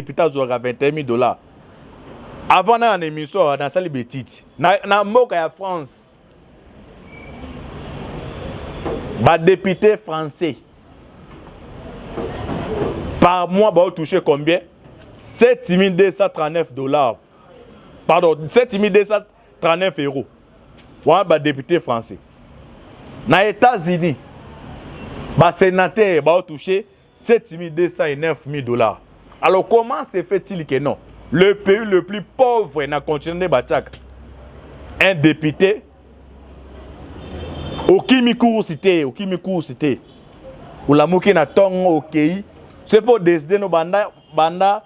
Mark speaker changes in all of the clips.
Speaker 1: député à 21 000 $. Avant une émission, dans la salle petite, dans Moka ya France, député français, par mois, va toucher combien? 7 239 $. Pardon, 7 239 €. Ouais, député français. Dans les États-Unis, les sénateurs vont toucher 7 209 000 $. Alors, comment se fait-il que non? Le pays le plus pauvre n'a continué de battre un député au Kimikourou cité, ou la mouki na tongo au pays, c'est pour décider nos banda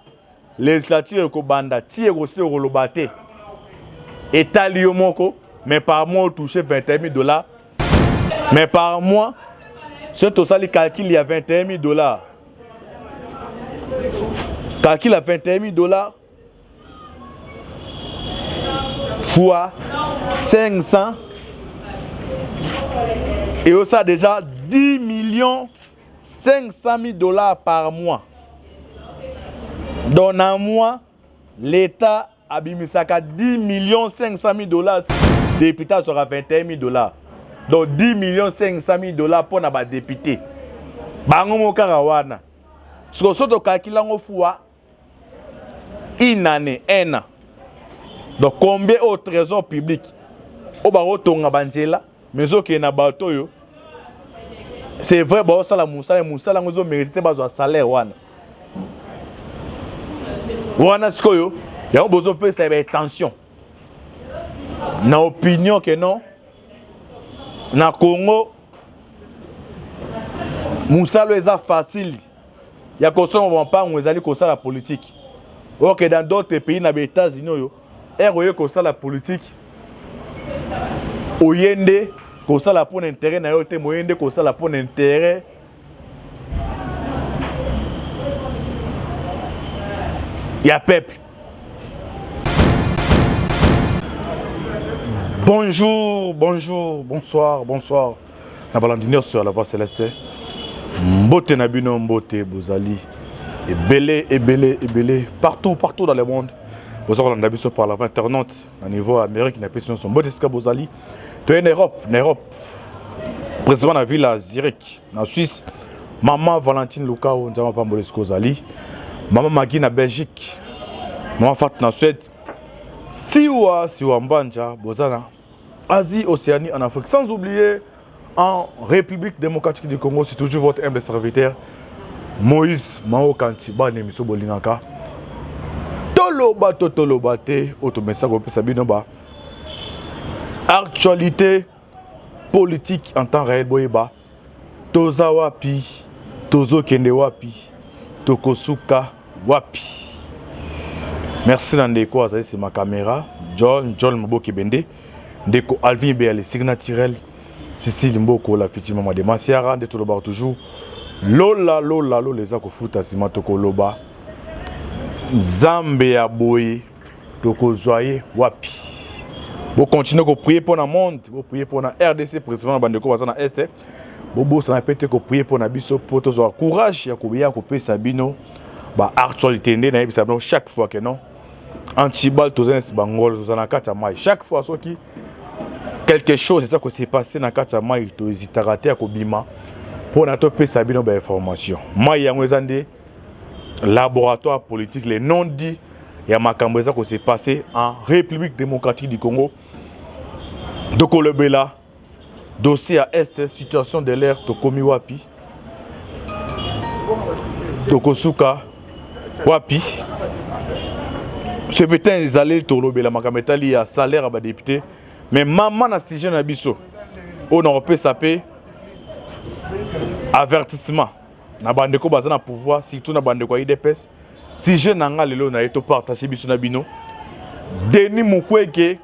Speaker 1: législative ko banda tie ko cité ko lobate. État liomoko, mais par mois touché 21 000 $. Mais par mois, ce total calcul il y a 21 000 $. Calcul à 21 000 $. Fois 500 et ça déjà 10 500 000 $ par mois. Dans un mois, l'État a bimisaka 10 500 000 $. Député sera 21 000 $. Donc 10 500 000 $ pour les députés. Bango mokarawana. Ce que soto calcula ngo fois une année, un an. Donc combien au trésor public au baro tonga banjela mais au qui na bato yo c'est vrai ba sala musala ngozo mériter bazo salaire wana skoyo ya bozo pe ça attention na opinion que non na Congo musala eza facile ya koso on pas ngozali kosa la politique. OK, dans d'autres pays na États-Unis yo ROE comme ça la politique oyende comme ça la pour intérêt na yote moyende comme ça la pour intérêt ya peuple. Bonjour, bonsoir. Na balandiner sur la voix céleste. Mbote na bino mbote bozali ebele partout dans le monde. Vous avez un par la internaute au niveau américain, la question son Boteska Bozali. Tu es en Europe, précisément dans la ville à Zurich, en Suisse. Maman Valentine Lukao, nous avons pas Bolesko Zali. Maman Magui en Belgique. Maman Fat en Suède. Siwa Mbanja, Bozana. Asie, Océanie, en Afrique. Sans oublier, en République démocratique du Congo, c'est toujours votre humble serviteur, Moïse Mao Kantiba, Nemiso Bolinaka. Tolobate, automessa ko sabino ba. Actualité politique en temps réel boyeba. Toza wapi, tozo kende wapi, tokosuka wapi. Merci Nandeko azali c'est ma caméra. John Mboki Bende, Ndeko Alvin Béale signaturel. Cécile Mboko la fiti mama de Masiara de toloba toujours. Lola les akofuta simatoko loba. Zambé ya boye toko zoye wapi. Vous continuez à prier pour le monde, vous priez pour la RDC, précisément bandeko bazana est. Bobo ça répète que prier pour na biso pour tozo courage ya kobiya ko pesa bino ba actualité ndé na bisa chaque fois que non. Antibal tozo bangol tozo na kata mai. Chaque fois soki quelque chose c'est ça que s'est passé na kata mai to hésitera te ko bima pour na to pesa bino ba information. Mai ya ngwezande laboratoire politique, les non-dits, il y a Makambeza qui s'est passé en République démocratique du Congo. Doko Lebela, dossier à Est, situation de l'air, Tokomi Wapi, Tokosuka Wapi. Ce matin, ils allaient au Lebela, Makameta, il y a salaire à ma député. Mais maman n'a si jeune abisso. On a pu saper avertissement. Na bandeko bazana pouvoir surtout na bandeko IDPS si je nanga lelo na eto partager biso na bino Denis Mukwege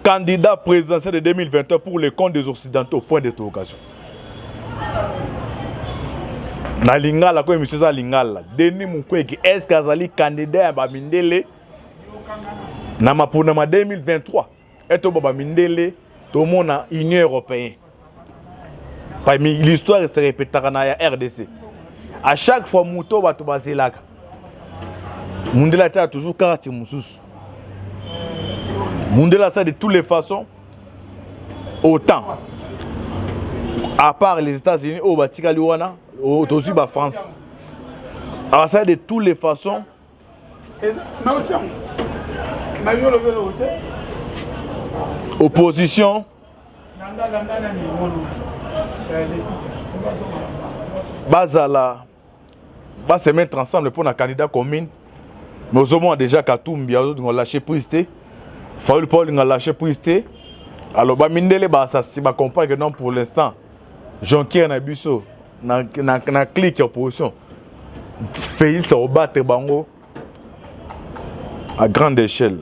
Speaker 1: candidat présidentiel de 2021 pour les comptes des occidentaux point d'interrogation na lingala ko émission za lingala Denis Mukwege est-ce qu'azali candidat ba mindele na mapona ma 2023 eto ba mindele to mona Union européenne parmi l'histoire se répétera na RDC. À chaque fois, Mouto va te baser là. Mundela a toujours carte Moussous. Mundela ça de toutes les façons. Autant. À part les États-Unis, au Batika Luana, au la France. Alors ça de toutes les façons. Opposition. Bazala. Va se mettre ensemble pour un candidat commune. Mais aux hommes déjà Katumbi, on a lâché prise. Faoul Paul a lâché prise. Alors, Mindele, ça c'est ma compagne que non pour l'instant. Jean-Pierre Nabusso, na clique opposition. Félix au battre bango à grande échelle.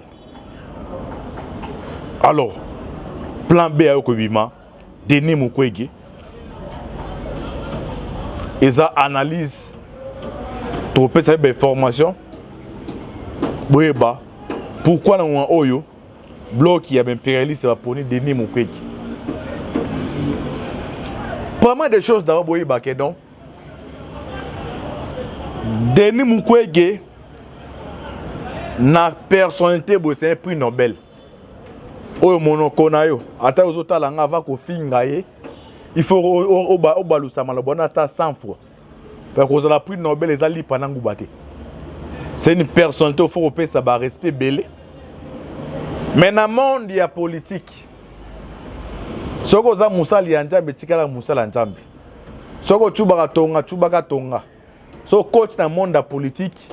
Speaker 1: Alors, plan B à Okobima, Denis Mukwege. Et ça analyse. Trop ça information. Boyeba. Pourquoi nous avons Oyo? Bloc qui a impérialiste va prendre Denis Mukwege. Pas mal de choses d'abord Boyeba que donc. Denis Mukwege na personnalité c'est un prix Nobel. Oyo monokona yo. Ata ozota langa va ko finga ye. Il faut obalusa malabona ta 100 fois. Parce que la prix Nobel les ali pendant ngubate. C'est une personnalité il faut payer ça ba respect belé. Mais dans le monde il y a politique. Soko za musali ya njambe tikala musala njambe. Soko chubaka tonga. So coach dans le monde de la politique.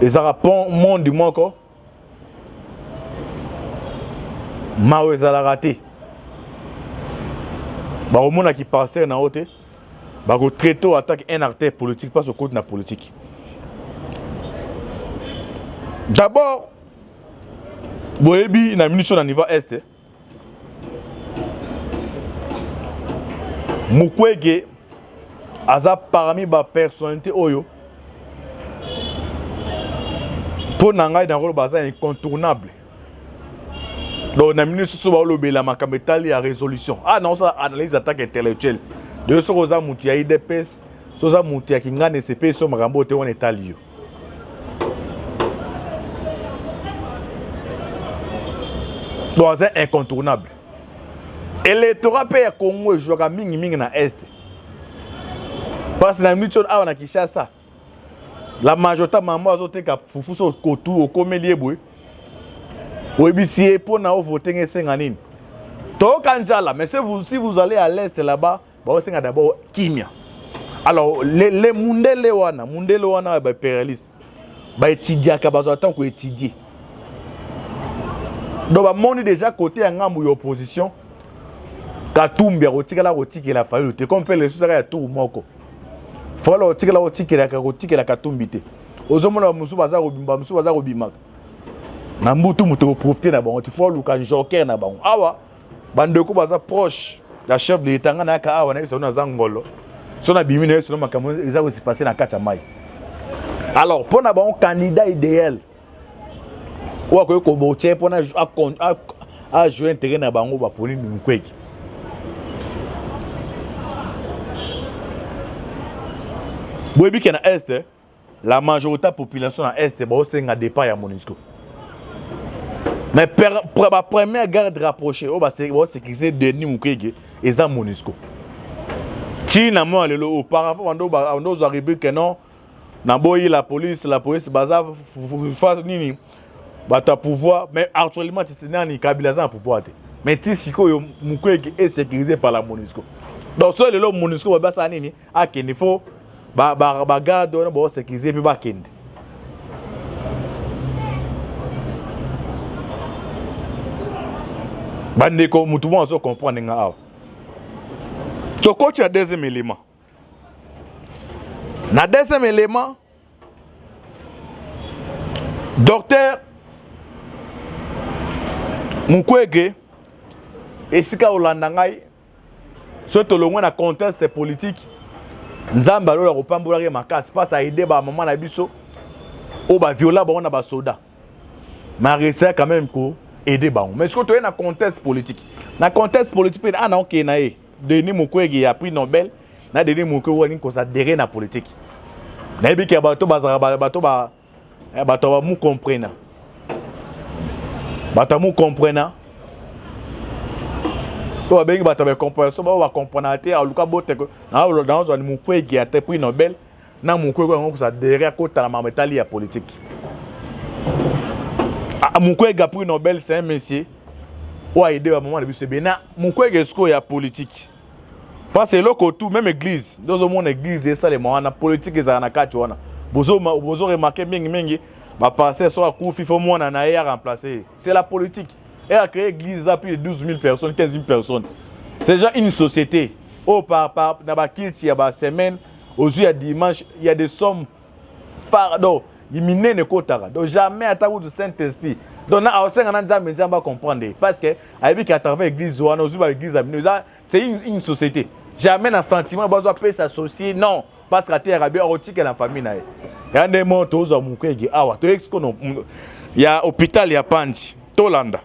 Speaker 1: Les arapons monde du moko. Mawe za la raté. Bah au monde qui passait na haute. Bah go très tôt attaque un acteur politique pas au coach de la politique. D'abord Boyebi na minute na niveau est. Mukwege aza parmi ba personnalité oyo pour nangai dans rôle baza incontournable. Donc na minute so ba lobela makametali ya résolution. Ah non ça analyse attaque intellectuelle. De so roza mutu ya IDPS, so za mutu ya kingane CP so makambo te on etali yo. Donc c'est incontournable. Électorat pays Congo joue mingi na est. Parce que la minute on a Kinshasa. La majorité maman azote ka fufu so kotu okomelie boy. Obisie pour na voter ngesenga nini. To kanjala mais si vous allez à l'est là-bas, ba osenga d'abord kimia. Alors les mundele wana ba impérialiste. Ba étudier ka bazo attend ko étudier. Donc ba moni déjà côté ngambu opposition. Katumbi rotika la faille te comme les choses à tout moko. Faut rotika la Katumbi te. Ozomona musu baza robimaka. Na mbutu muto profiter na bango, tu faut luka joker na bango. Awa bandeko baza proche la chef de l'État na ka awa na so na zangolo. So na bimine so na makambo eza se passer na kata mai. Alors pour na bango candidat idéal. Ou ko ko boche pour na a jouer intérêt na bango ba poni Mukwege. Boyebi qui est dans l'Est, la majorité de la population dans l'Est, c'est un départ à Monusco. Mais pour la première garde rapprochée, c'est sécuriser Denis Mukwege et ça Monusco. Si auparavant, on a arrivé que non, la police, baza, nini, bata pouvoir, mais actuellement, c'est un Kabila pouvoir. Mais si Mukwege est sécurisé par la Monusco. Donc, ça, le Monusco, il faut. Garde on va sécuriser puis ba kende. Bandeko mutu mo so comprendre nga awa. To coach a deuxième élément. Na deuxième élément docteur Mukwege esika olanda ngai so to longwa na contexte politique. Nzamba lo la kopambola ke makasi passe à aider ba maman na biso o ba viola ba on a ba soda. Mais réussir quand même ko aider ba. Mais ce que tu es dans contexte politique. Dans contexte politique na OK na e. Denis Mukwege a prix Nobel, na Denis Mukwege wani ko s'adhérer na politique. nayebi ke bato bazala bato ba mu comprena bato mu comprena o bengi bato ba comprena so ba comprena te aluka bote na zo ni Mukwege a prix Nobel na Mukwege ngo sa derrière kota na mametali ya politique. Mukwege prix Nobel c'est un monsieur ou a aidé à moment de biso bena Mukwege sko ya politique. Parce que loko tout même église, dans mon église et ça les moana politique ezana na kati wana. Bozo remarquer mingi ba passer sur la cour fifo mona na ya remplacer. C'est la politique. Elle a créé l'église à plus de 12 000 personnes, 15 000 personnes. C'est déjà une société. Oh, par dans la kilt, il y a des semaines, aux yeux, il y a dimanche, il y a des sommes pardon, il mine ne kotara. Donc jamais à travers du Saint-Esprit. Donc là, on va comprendre. Parce que, avec à travers l'église, c'est une société. Jamais un sentiment, on va s'associer. Non. Parce que la terre a bien rotique et la famille. Il y a des mots, il y a hôpital, il y a Panchi, Tolanda.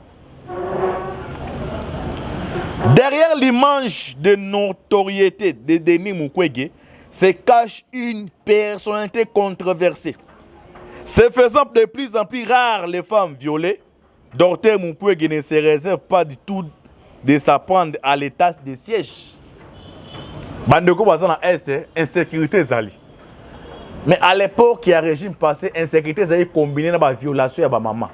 Speaker 1: Derrière l'image de notoriété de Denis Mukwege se cache une personnalité controversée. Se faisant de plus en plus rare les femmes violées, Dr Mukwege ne se réserve pas du tout de s'apprendre à l'état de siège. Bandeko baza na Est, insécurité zali. Mais à l'époque, il y a un régime passé, insécurité zali combiné na ba violation ya ba maman.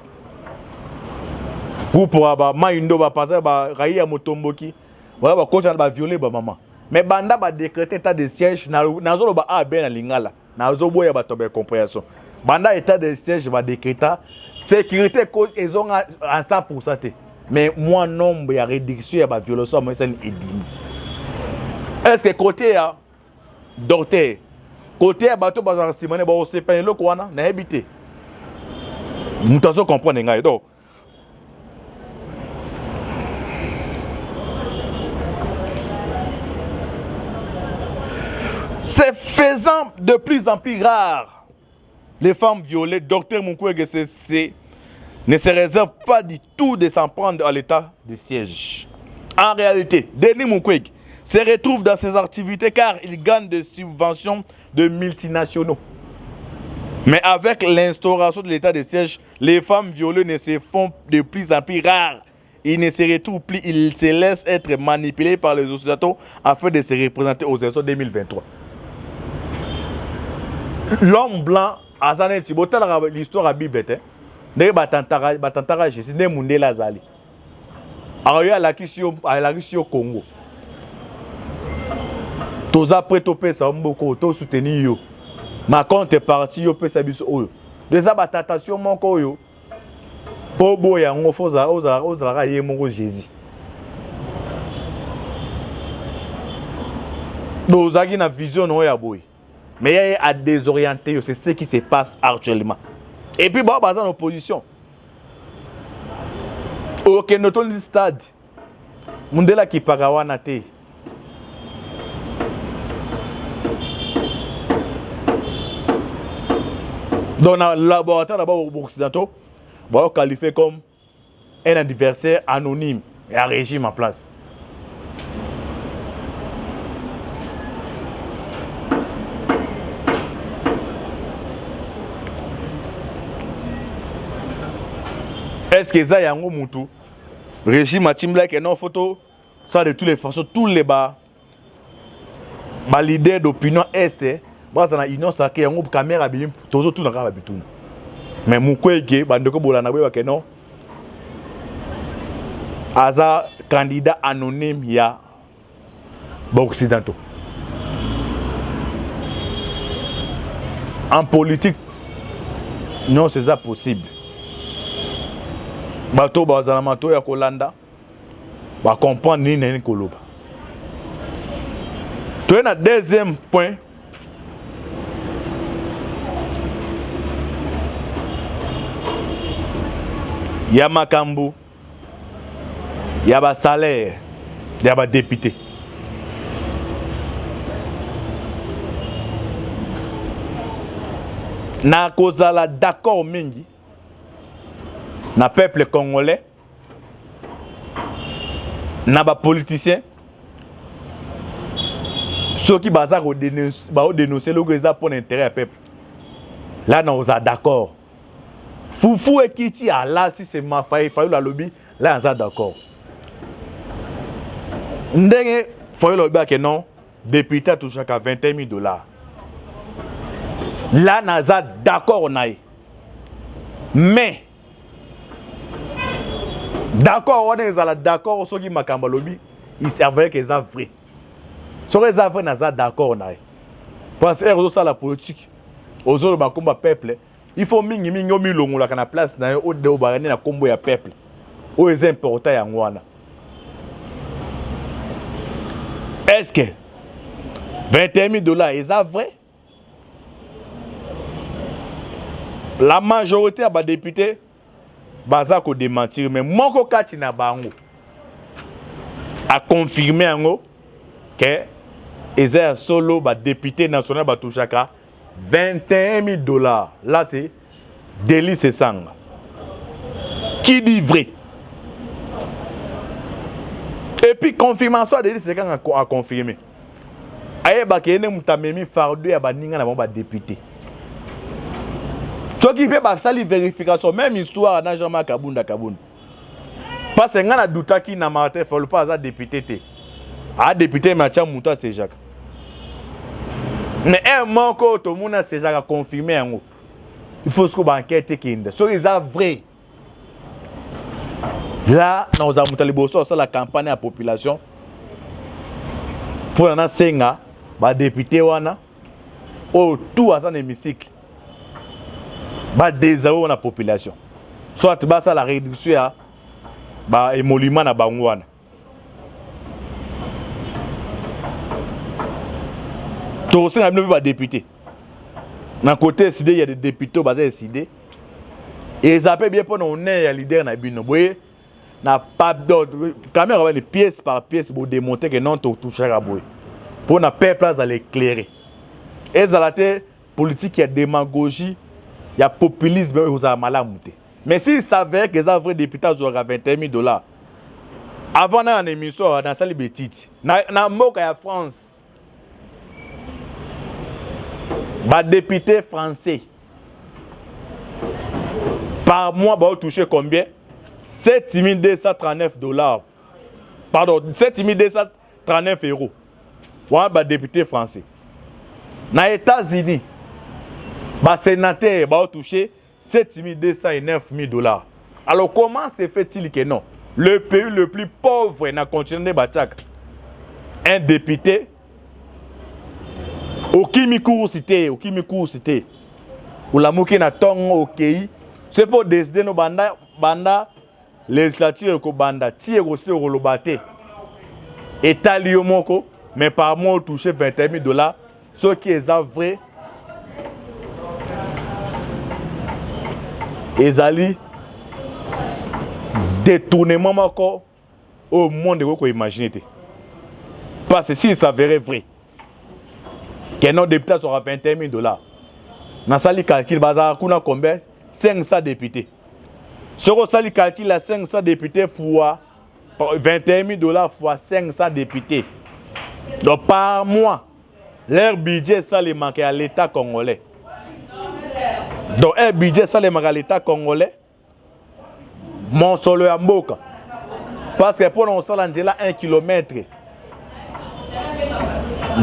Speaker 1: Pour ba maindo ba passer ba raïa motomboki, ba kocha ba violer ba maman. Mais banda ba décréter état de siège na zo ba a ben na lingala, na zo boya ba tobe compréhension. Banda état de siège ba décréter sécurité ils ont à 100%. Mais moi nombre ya réduction ya ba violation moi c'est une édime. Est-ce que côté à docteur côté à bateau bazar simone ba o sepane loko wana na habité. Mutazo comprendre ngai donc. C'est faisant de plus en plus rare les femmes violées, Dr Mukwege ne se réserve pas du tout de s'en prendre à l'état de siège. En réalité, Denis Mukwege se retrouve dans ses activités car il gagne des subventions de multinationaux. Mais avec l'instauration de l'état de siège, les femmes violées ne se font de plus en plus rares. Ils ne se retrouvent plus, ils se laissent être manipulés par les oscillateurs afin de se représenter aux élections 2023. L'homme blanc, Azane Thibaut, l'histoire à Bible, ne batantara Jésus, ne mundela zali. Alors il y a la question au Congo. Tous après topé ça mboko, tous soutenir yo. Macron est parti yo pesa biso oyo. Des abatation mon koyo. Po boya ngo foza ozala yemoko Jésus. Nous avons une vision no ya boy. Mais il y a à désorienter, c'est ce qui se passe actuellement. Et puis, bon, en opposition. Ok, notre stade. Mundela qui pagawana te. Dans le laboratoire d'abord occidentaux, on qualifié comme un adversaire anonyme et un régime en place. Est-ce que ça y a un moutou? Régime a timblé que non photo, ça de toutes les façons, tous les leaders d'opinion est, bah ça na union ça que un caméra bilim, toujours tout dans la bitou. Mais Mukwege, bandeko bolana boya que non. Aza candidat anonyme ya occidentaux. En politique, non c'est ça possible. Bato bazala mato ya kolanda ba comprendre ni neni koloba. To na deuxième point. Ya makambu ya ba salaire ya ba député. Na kozala d'accord mingi na peuple congolais, na ba politiciens, ceux qui bazar dénoncer le gouvernement pour l'intérêt du peuple. Là, nous sommes d'accord. Foufou et Kiti, là, si c'est ma faille, la lobby, là, nous sommes d'accord. Ndenge, faille lobby, que non, député a touché à $21 000. Là, nous sommes d'accord. Mais, d'accord, on est d'accord, ceux qui m'ont lobby, ils servaient que ça vrai. Ceux qui sont vrai, nous sommes d'accord. Parce que c'est la politique. Aux autres, comme peuple, il faut mingi milongo la kana place na au de obarani na kombo ya peuple. O est important ya ngwana. Est-ce que $21 000 est vrai? La majorité des députés baza ko démentir, mais moko kati na bango a confirmé que Ezer Solo député national touchaka $21 000. Là, c'est délice et sang. Qui dit vrai? Et puis, confirmation de délice, c'est quand on a confirmé. Aïe, bah, qu'il y a un fardeau à baninga na député. Toi qui fait ça, la vérification, même histoire, n'a jamais Kabunda. Parce que n'a douta qui n'a pas fait le pas à député. À député, Mathieu Mouta, c'est Jacques. Mais un manque tout le monde c'est déjà confirmé. Il faut que l'enquête qui est so ils vrai. Là, nous avons monté la campagne à la population pour la senga, les députés wana, tout à son hémicycle, désavouer la population. Soit la réduction à émolument à Bangwana. Tout ça, il y a des députés. D'un côté, il y a des députés basés décidés. Et ils appellent bien pour nous, on est leader dans le Vous voyez, n'a pas d'autre. Quand même, les pièces par pièce pour démontrer que non, tout touché à boire. Pour ne pas place à l'éclairer. Et ça, la politique, il y a démagogie, il y a populisme, il y a malamouté. Mais s'ils savaient que les vrais députés auraient $21 000, avant dans l'émission, dans la salle de bêtises, dans la France, député français par mois va toucher combien? $7 239. Pardon, €7 239. Ouais, député français. Dans les États-Unis, sénateur va toucher $7 209. Alors comment se fait-il que non? Le pays le plus pauvre dans le continent de Bachak, un député au Kimikourou cité, ou la mouki na tongo au Kei, c'est pour décider nos banda législature ko banda tie aussi au Rolobate. État liomoko, mais par mois touché $21 000, ce qui est vrai. Ils allaient détournement au monde de vous imaginez. Parce que si ça s'avérait vrai, que nos députés sera $21 000. Dans ce calcul, bazar kuna combien? 500 députés. Sur le calcul, 500 députés fois $21 000 fois 500 députés. Donc par mois, leur budget ça les manque à l'État congolais. Donc un budget ça les manque à l'État congolais. Mon solo à Mboka. Parce que pour nous ça là 1 km.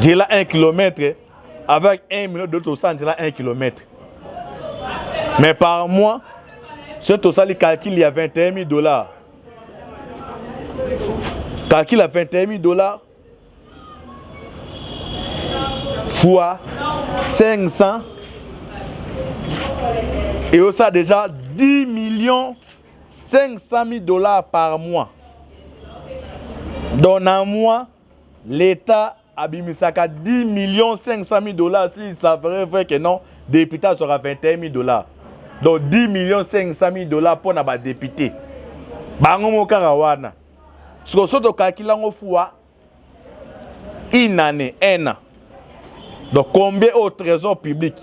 Speaker 1: J'ai là 1 km. Avec 1 million d'autres, j'ai là 1 km. Mais par mois, ce total calcul il y a $21 000. Calcul à $21 000 fois 500. Et ça déjà 10 500 000 $ par mois. Dans un mois, l'État abimisaka 10 500 000 $ si ça serait vrai que non, député sera $21 000. Donc 10 500 000 $ pour les députés. Bango mokarawana. Ce que soto calcula ngo fois une année, un an. Donc combien au trésor public?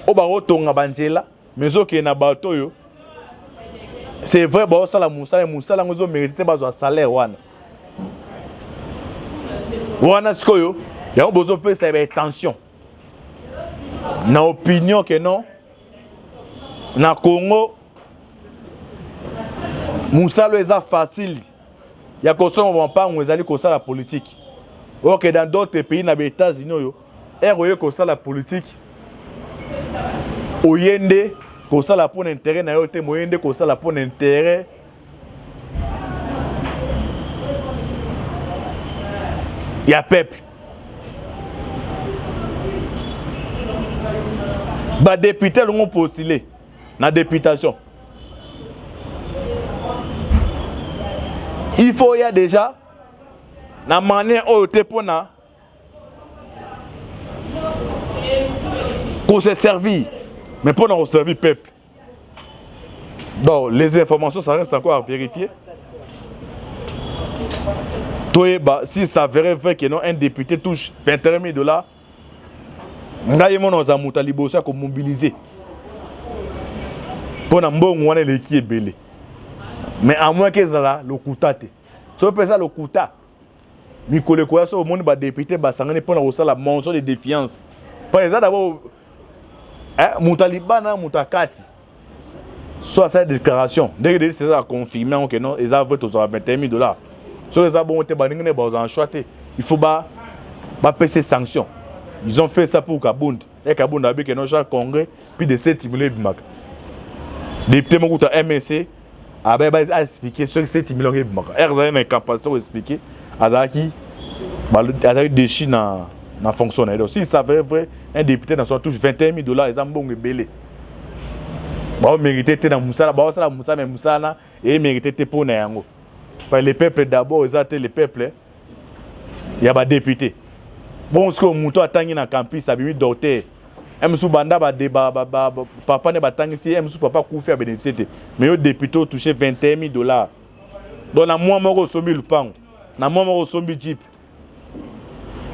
Speaker 1: Au baro tonga banjela, mais au qui na bateau yo. C'est vrai, bah ça la moussala ngozo mérité bazo salaire wana. Wana skoyo, il y a besoin de faire attention. Na opinion que non, Na Congo, Moussalo est facile. Il y a qu'on s'en va pas, on est allé comme ça la politique. Ok, dans d'autres pays, dans les États-Unis, il comme ça la politique. Au Yende, comme ça la pour intérêt, na yote moyende comme ça la pour intérêt. Il y a peuple. Bah député l'ont postulé dans la députation. Il faut y a déjà la manière où tu pour qu'on se servir, mais pour nous servir peuple. Donc les informations ça reste encore à vérifier. Si ça verrait vrai que non un député touche 21 000 $, nous avons mobiliser pour nous les qui est belé. Mais à moins que ça le coûta. Si on peut ça le coûta, Mikole Kouyasso au monde député basangane pour nous la mention de défiance. Par exemple d'abord Moutaliban Moutakati soit cette déclaration dès que c'est ça confirmé que non ils ont voté aux 21 000 $. Sur les abonnés baningene bazan choité, il faut pas passer sanctions. Ils ont fait ça pour Kabound. Et Kabound a dit que non chaque congrès puis de 7 millions bimak. Député Mokuta MSC a expliqué sur 7 millions bimak. Erzaï une capacité à expliquer Azaki déchi na fonctionnaire. Donc si ça veut vrai un député dans son touche 21 000 $, ils ont bon belé. Bah mérité dans Moussala, bah ça Moussa mais Moussala et mérité pour Nayango. Les peuples d'abord, ils ont été les peuples. Il y a des députés. Bon, ce que Mouto a tangi na campus, ça a mis docteur. Msou Banda, papa ne va tangi si, Msou papa Koufi a bénéficié. Mais les députés ont touché 21 000 $. Donc, na moi, moro sombi le pan. Na moi, moro sombi jeep.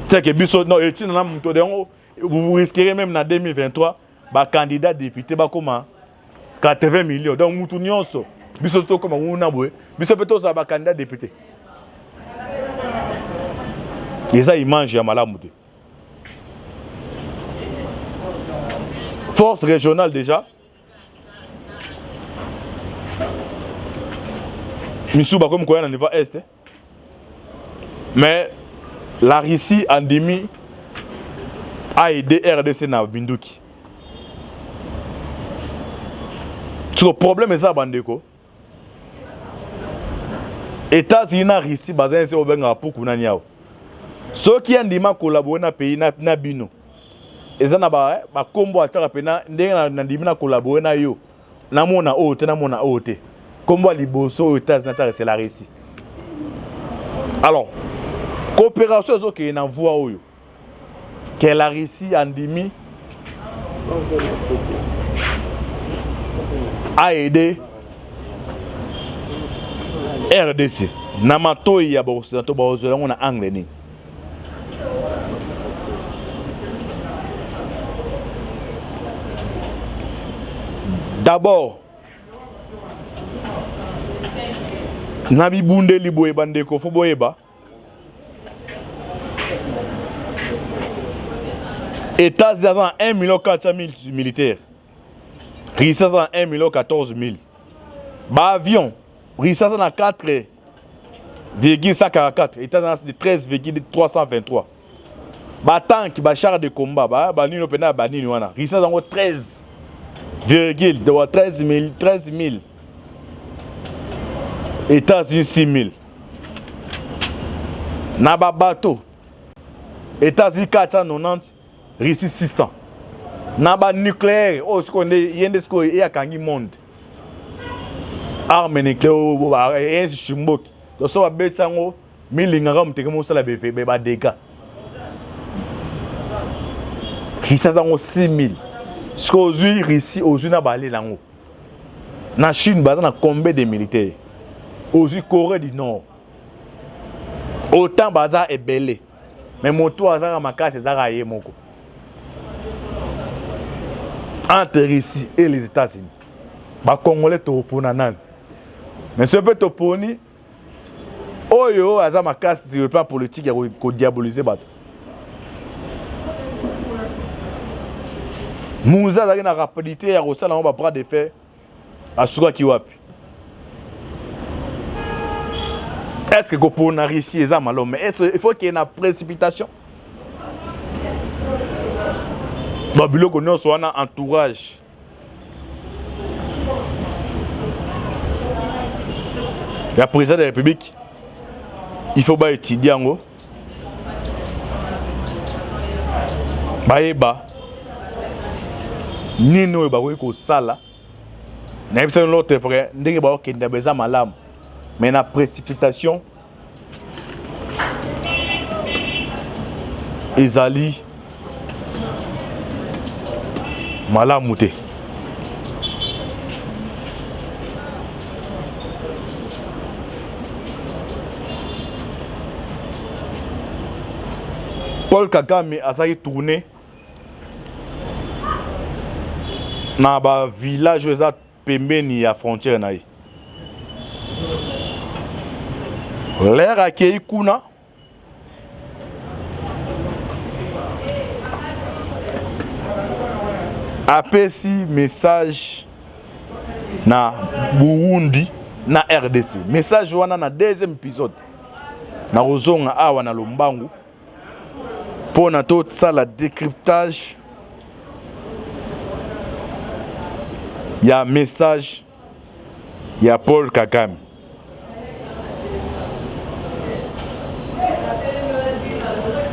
Speaker 1: C'est que biso, non, et na Mouto de vous risquerez même en 2023, bah candidat député, bah comment 80 millions. Donc, Mouto nyonso. Biso to comme on a boué. Biso peut-être ça va candidat député. Et ça, il mange à Malamouté. Force régionale déjà. Missouba comme quoi on niveau est. Mais la Russie en demi a aidé RDC na Binduki. Le problème est ça, Bandeko. États-Unis na Russie bazin se obenga pour kunaniao. Ceux qui ont collaboré dans le pays na bino. Ils ont ba kombo ataka pena ndenga na ndimi na collaborer na yo. Na mona ote na mona ote. Kombo liboso aux États-Unis c'est la Russie. Alors, coopération zo ke na voix oyo. Que la Russie en demi a aidé RDC. Namato ya ba occidentaux ba ozela on a anglais ni. D'abord, Nabi Bunde Liboé Bandeko Foboeba. États-Unis ont 1 400 000 militaires. Russie ont 1 14 000. Bah avion, Russie ont 4,144. États-Unis ont 13,323. Bah tank, bah char de combat, bah nino pena bah nino wana. Russie ont 13 000. États-Unis 6 000. Naba bateau. États-Unis 490. Russie 600. Naba nucléaire. Oh, ce qu'on est, yende ce qu'on est à Kangi monde. Arme nucléaire, et chimbok. Donc ça va bête sango. 1000 lingam te comme ça la bébé ba dégâts. Russie a 6 000. Ce qu'aujourd'hui, Russie, aujourd'hui, n'a pas allé là-haut. La Chine, il y a combien de militaires? Aujourd'hui, Corée du Nord. Autant, il est belé. Mais mon tour, il y a ma casse, c'est ça. Entre Russie et les États-Unis. Les Congolais sont pour nan. Mais ce peut être pour nous. Oh, il y a ma casse sur le plan politique qui a diabolisé. Mouza a une rapidité à Rossala, on va prendre des faits à Souga Kiwapi. Est-ce que pour on a réussi à malom, mais est-ce qu'il faut qu'il y ait une précipitation? Babylone qu'on soit un entourage. Le président de la République, il faut pas étudier en haut. Baeba. Nino ba ko sala. Na yebisa l'autre frère, ndenge ba ko ndebe za malamu. Mais la précipitation ezali malamu te. Paul Kagame a tourné dans le village de Pembeni à frontière. L'air accueilli Kuna. Apesi message na Burundi na RDC. Message wana na deuxième épisode. Na ozonga awa na Lombangu. Pour na tout ça la décryptage. Il y a un message. Il y a Paul Kagame.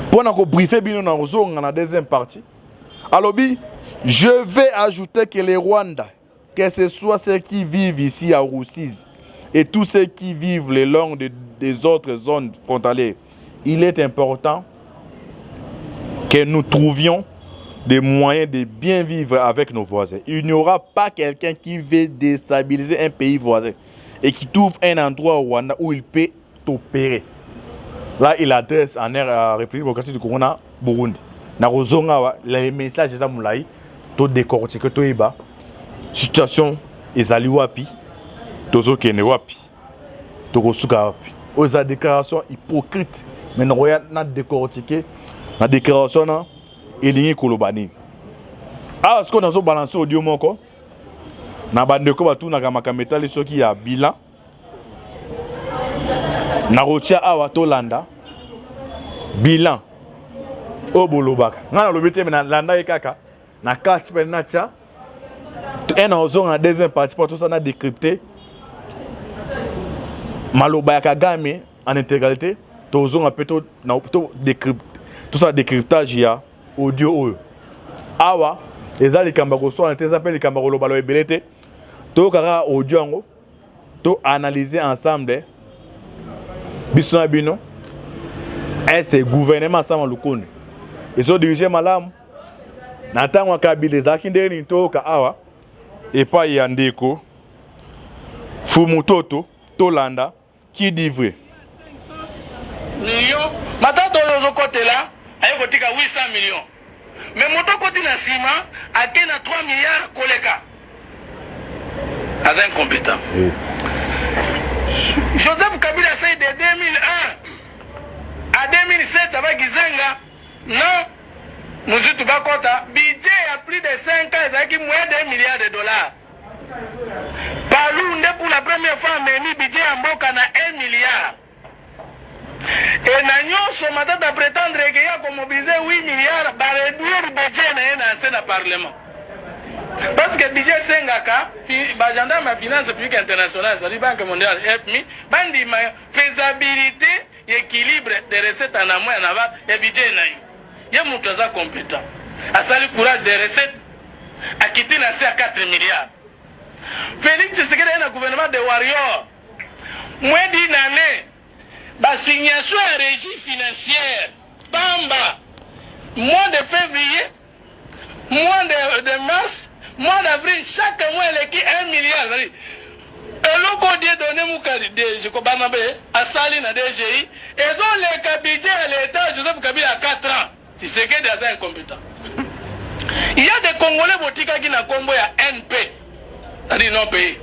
Speaker 1: Pour nous briefer bien dans la deuxième partie. Alors, je vais ajouter que les Rwandais, que ce soit ceux qui vivent ici à Rusizi et tous ceux qui vivent le long des autres zones frontalières, il est important que nous trouvions des moyens de bien vivre avec nos voisins. Il n'y aura pas quelqu'un qui veut déstabiliser un pays voisin et qui trouve un endroit au Rwanda où il peut opérer. Là, il adresse en air à la République démocratique du Congo, Burundi. Na rozonga les messages de Moulaï, to décortiquer to iba. Situation ezali wapi, tozo kene wapi, to kosuka wapi. Aux déclarations hypocrites, mais nous na décortiquer la déclaration na elingi kolobani. Ah, ce qu'on a balancé audio moko. Na bandeko batu na kamakameta les soki ya bilan. Na rotia awa tolanda bilan obolobaka ngana lobete na landa ekaka na carte pe na tia en ozon en deuxième partie pour tout ça na décrypter maloba ya Kagame en intégralité to ozon apeto na to décrypter tout ça décryptage ya audio oyo awa ezali kamba ko so na teza pe likamba ko lobalo ebelete to kara audio ngo to analyser ensemble Bisson Bino, c'est le gouvernement sans le connaître. Ils ont dirigé Malam. Nathan Wakabile Zakinde Ninto Kaawa et pas Yandeko Fumutoto Tolanda qui dit vrai.
Speaker 2: Millions. Maintenant, dans l'autre côté là, il y a 800 millions. Mais mon côté na Sima, a 3 milliards Koleka. C'est incompétent. Joseph Kabila c'est de 2001 à 2007 avec Gizenga. Non, nous sommes tout bas budget à plus de 5 ans, avec moins de $1 milliard. Palou, pour la première fois, mais le budget en Boka na 1 milliard. Et nous sommes maintenant à prétendre qu'il y a mobilisé 8 milliards pour réduire le budget dans le Parlement. Parce que le budget Sengaka, l'agenda de la finance publique internationale, la Banque mondiale, FMI, bandi ma faisabilité et équilibre des recettes en amont et en aval, et le budget il y a mon compétent. À saluer le courage des recettes, à quitter la C à 4 milliards. Félix Tshisekedi est un gouvernement de warriors. Moins d'une année, la signation à régie financière, Bamba, mois de février, mois de mars, mois d'avril, chaque mois, il y a 1 milliard. Et l'on a donné à Saline, à DGI, et donc le budget à l'État, Joseph Kabila à 4 ans. Tu sais que c'est incompétent. Il y a des Congolais boutiques qui n'ont combo à NP, c'est-à-dire non pays.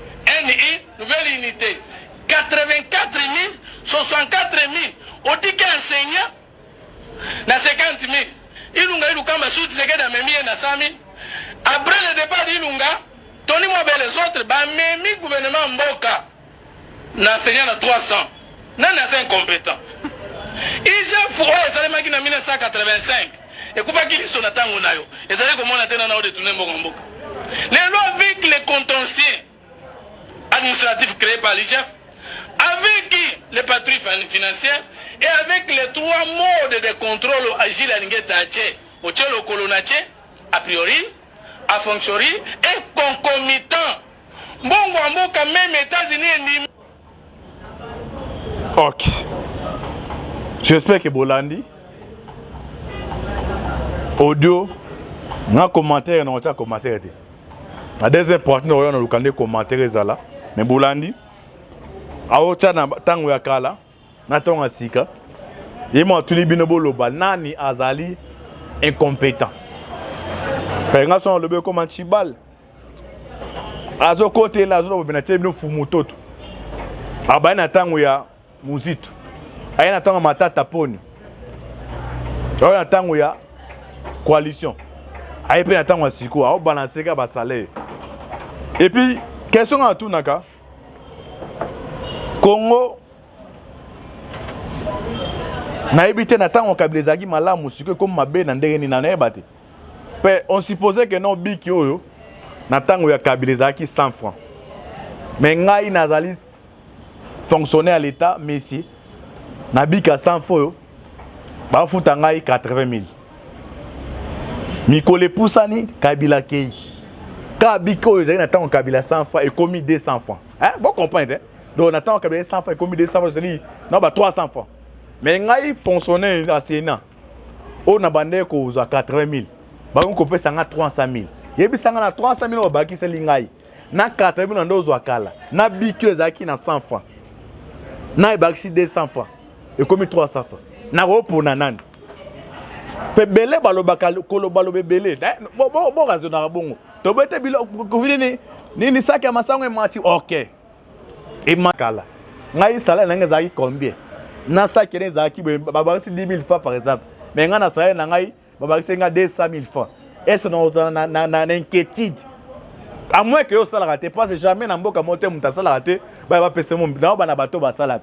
Speaker 2: NI, nouvelle unité. 84 000, 64 000, au ticket enseignant, na 50 000. Il y a eu kamba sous Tshisekedi à Memie na 100 000. Après le départ d'Ilunga, Tony Mobe les autres, même le gouvernement Mboka, n'enseignant à 300. Non, c'est incompétent. IGF, ça les machines en 1985. Et comment qu'ils sont à Tangonayo. Et ça comment on a tenu à détourner Mboka. Les lois avec les contentieux administratifs créés par l'IGF, avec les patrouilles financières et avec les 3 modes de contrôle agile à l'ingétaché, au tchelo colonaché, a priori, a fonctionné et concomitant. Bon, quand même, États-Unis.
Speaker 1: Ok. J'espère que Bolandi, audio, un commentaire, non, un commentaire. La deuxième partie, nous avons des commentaires. Mais Bolandi, aocha na tango ya kala, na tonga sika, yemo tuni binobo loba, nani azali incompétent. Par exemple, on le veut comme un chibal. Azo côté là, azo benate bino fumutoto. Aba na tango ya muzitu. Aya na tango matata poni. Aya na tango ya coalition. Aya pe na tango siko, a balancer ka ba salaire. Et puis question à tout naka. Congo na ebité na tango kabilezaki malamu siko comme mabe na ndenge ni na ebate. On supposait que non biki oyo na tango ya kabilezaki 100 francs. Mais ngai nazali fonctionner à l'état messi na bika 100 francs ba futa ngai 80 000. Mikole pusani kabila kei. Ka biko oyo zali na tango kabila 100 francs et commis 200 francs. Hein? Bon comprendre hein? Donc on attend kabila 100 francs et commis 200 francs c'est non ba 300 francs. Mais ngai fonctionner à Sénat. On a bandé ko za 80 000. Ba on peut sanga 300 000. Yebi sanga na 300 000 obaki se lingai. Na 80 000 ndo zo akala. Na bikyo zaki na 100 francs. Na ebaki 200 francs. Et comme 300 francs. Na ropo na nani. Pe belé balobaka koloba lobe belé. Bon raisonnable bongo. To bete bilo kovini ni saki ya masango mati OK. Et makala. Ngai salaire nanga zaki combien? Na saki ne zaki babaki 10 000 francs par exemple. Mais nga na salaire na ngai babaki 200 000 francs. Est-ce na inquiétude? À moins que yo sala raté parce jamais na mboka monte muta sala raté ba pese mo na ba na bato ba sala.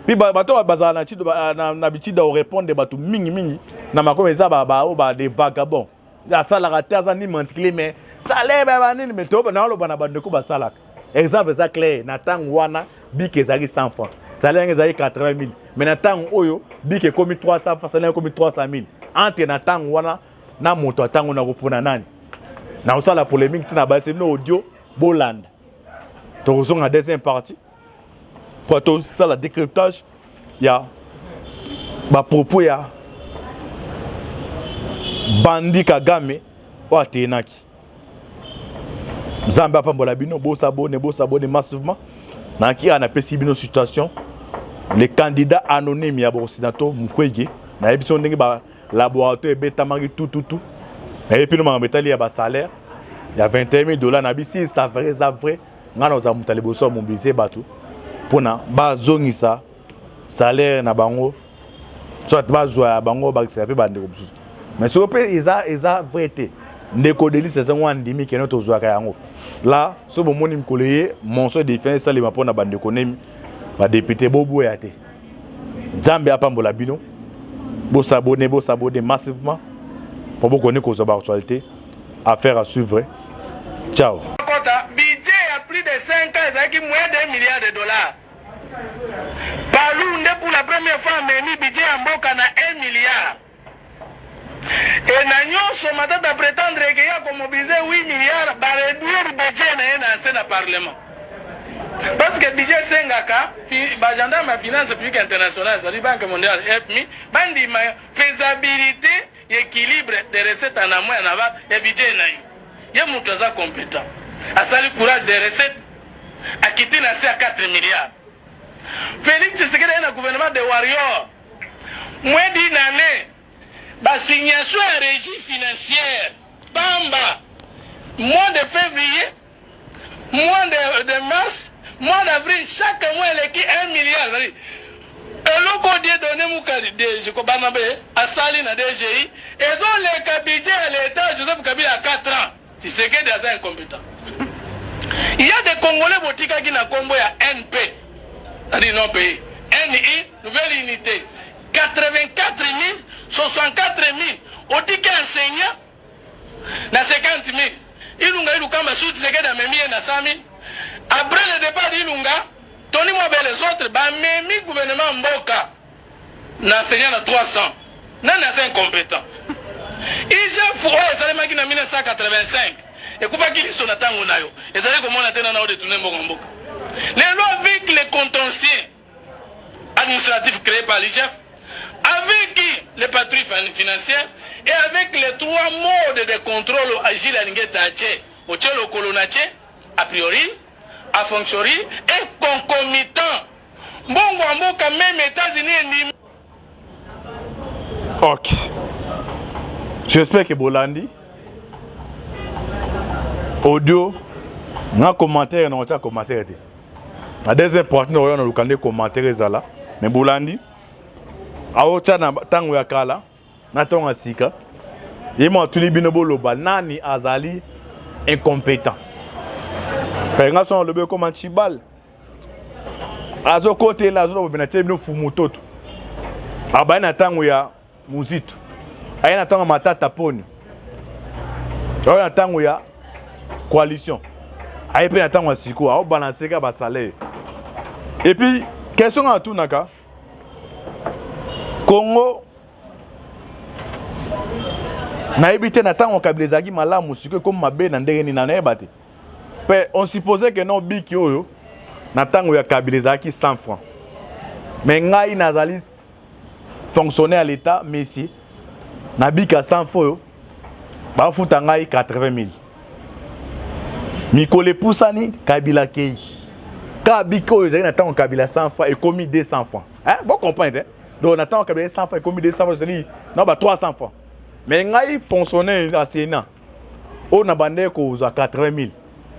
Speaker 1: Puis bato bazala na chido na bitida o répondre bato mingi na makoma eza ba des vagabonds. Ya sala raté za ni menticlé mais salaire ba nini mais to na lo ba na bandeko ba sala. Exemple ça clair na tang wana bike ezaki 100 francs. Salaire ezaki 80 000. Mais na tang oyo bike komi 300 francs salaire komi 300 000. Entre na tang wana na moto atango na kopona nani. Na osala polémique na base no audio Boland. Torozon a deuxième partie. Pour tout ça la décryptage ya ba propos ya Bandi Kagame o atenaki. Zamba pambola bino bo s'abonner massivement. Na ki ana pesi bino situation. Les candidats anonymes ya Borosinato Mukwege na ebiso ndenge ba laboratoire betamaki tout. Et puis nous avons mis un salaire. Il y a $21 000. Nabisi ça vrai. Nous avons mis un mobilisé pour na bazongi ça salaire na bango. Soit bazoa bango ba c'est bande comme ça. Mais ce que ils vérité. Ndeko deli c'est un ndimi que notre zoa yango. Là, ce bon moni mkoleye mon so défense ça les ma pona bande konemi ba député bobo yate. Nzambe apambola bino. Bo s'abonner massivement. Pour vous connaître aux actualités, affaire à suivre. Ciao.
Speaker 2: Budget à plus de 5 ans, c'est moins de $1 milliard. Palou, pour la première fois, mais budget en Mboka na 1 milliard. Et Nagnon, son matin de prétendre qu'il y a comme mobilisé 8 milliards, bah réduire le budget dans le Parlement. Parce que le budget Sengaka, l'agenda de finance publique internationale, c'est la Banque mondiale, FMI, bandi ma faisabilité, équilibre des recettes en amont et en aval, et budget naï. Il y a mon trésor compétent. À salut courage des recettes, à quitter la C à 4 milliards. Félix Tshisekedi est un gouvernement de warriors. Moins d'une année, la signation à régie financière, Bamba, mois de février, mois de mars, mois d'avril, chaque mois, il est qui 1 milliard. Et le code donné Moukadi, je comprends à Saline, à DGI, et donc les budget à l'État, Joseph Kabila à 4 ans. Tu sais, Tshisekedi est incompétent. Il y a des Congolais botika qui n'a combo ya NP. C'est-à-dire non pays. NI, nouvelle unité. 84 000, 64 000. Otika enseignant. Na 50 000. Ilunga ilukamba sous Tshisekedi a memi na 100 000. Après le départ d'Ilunga, Tony Mobe les autres, bah memi gouvernement Mboka. Na enseignant na 300. Non, c'est incompétent. IGF, ça les en 1985. Et comment qu'ils sont à Tangonayo. Et ça comment on a tenu à détourner Mboko. Les lois avec les contentieux administratifs créés par l'IGF, avec les patrouilles financières et avec les 3 modes de contrôle agile à l'ingétaché, au tchelo colonaché, a priori, a fonctionné et concomitant. Mbongo Mboka même États-Unis.
Speaker 1: Ok. J'espère que Bolandi. Audio. Na commentaire, non, tu commentaire. La deuxième partie, nous avons des commentaires là. Mais Bolandi. Aocha na tango ya kala. Na tonga sika. Yema tuni binobo loba. Nani azali incompétent. Par exemple, on le veut comme un chibal. Azo côté là, azo benate bino fumutoto. Aba na tango ya Muzitu. Aina tanga matata poni. Aina tango ya coalition. Aina pe na tango siko, a balancer ka ba salaire. Et puis question à tout naka. Congo na ebité na tango kabilezaki malamu siko comme mabe na ndenge ni na ebate. Pe on supposait que non biki oyo na tango ya kabilezaki 100 francs. Mais ngai nazali fonctionner à l'État, mais si, Nabika 100 fois, bah foutangai 80 000. Mikole Poussani, Kabila Kei. Kabiko, ils ont Kabila 100 fois et commis 200 francs. Hein? Vous comprenez? Donc on attend Kabila 100 fois et commis 200 francs, non, bah 300 francs. Mais ngai fonctionner à Sénat, on a bandé qu'on a 80 000.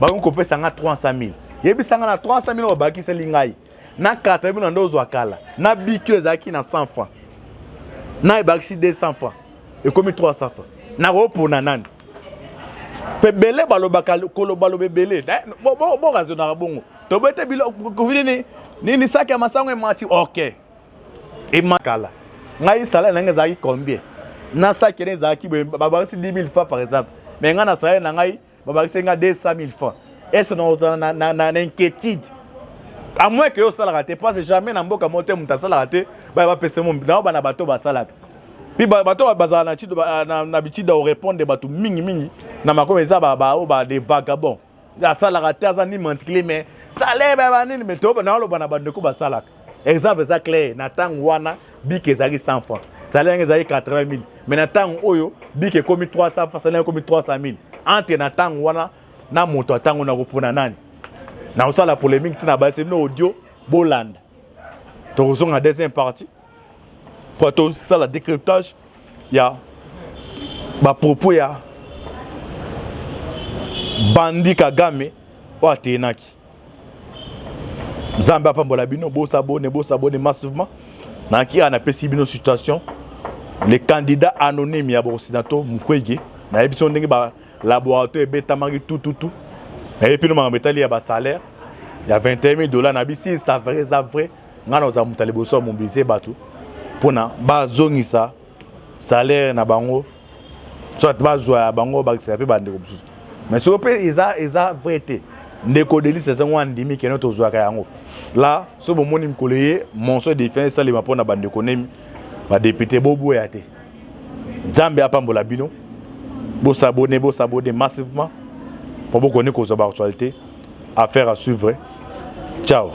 Speaker 1: Bah on peut faire 300 000. Il y a 300 000 au baki c'est lingai. Na 80 000 on doit kala. Na bikyo zaki na 100 francs. Na ibakisi 200 francs et comme 300 francs na ropo na nani pe belé balobaka koloba lobe belé bon raisonnable bongo to bete bilo kuvini ni saki ya masango mati OK et makala ngai salaire na ngazaki combien na saki ne zaki babakisi 10 000 francs par exemple mais nga na salaire na ngai babakisi nga 200 000 francs est-ce na inquiétude à moins que ça la raté parce jamais na mboka monter mutasa la raté ba pese mo na ba na bato ba salaka puis bato bazala na chido na bitida au répondre bato mingi na makoma eza ba des vagabonds ya sala raté za ni menticlé mais salaire ba nini mais to na lo bana bandeko ba salaka exemple ça clair na tango wana bike ezaki 100 francs salaire ezaki 80 000 mais na tango oyo bike komi 300 francs salaire komi 300 000 entre na tango wana na moto tango na kopona nani na aussi la polémique na base no audio Boland. Donc on a deuxième partie. Pour tout ça la décryptage, il y a ba propos ya Bandi Kagame ou Atenaki. Zamba pambola bino bo s'abonner massivement. Na ki ana pesi bino situation. Les candidats anonymes ya Borosinato Mukwege na émission ndenge ba laboratoire betamaki tout. Et puis nous avons mis un salaire. Il y a $21 000. Nabisi ça vrai. Nous avons mis un mobilisé pour na bazongi ça salaire na bango. Soit bazwa bango bakisa pe bande comme ça. Mais ce que ils vérité. Ndeko deli c'est un ndimi que notre zwa yango. Là, ce bon moni mkoleye mon so défense ça les ma pona bande konemi ba député bobo yate. Nzambe apambola bino. Bo s'abonner massivement. Pour vous connaître aux actualités, affaire à suivre. Ciao.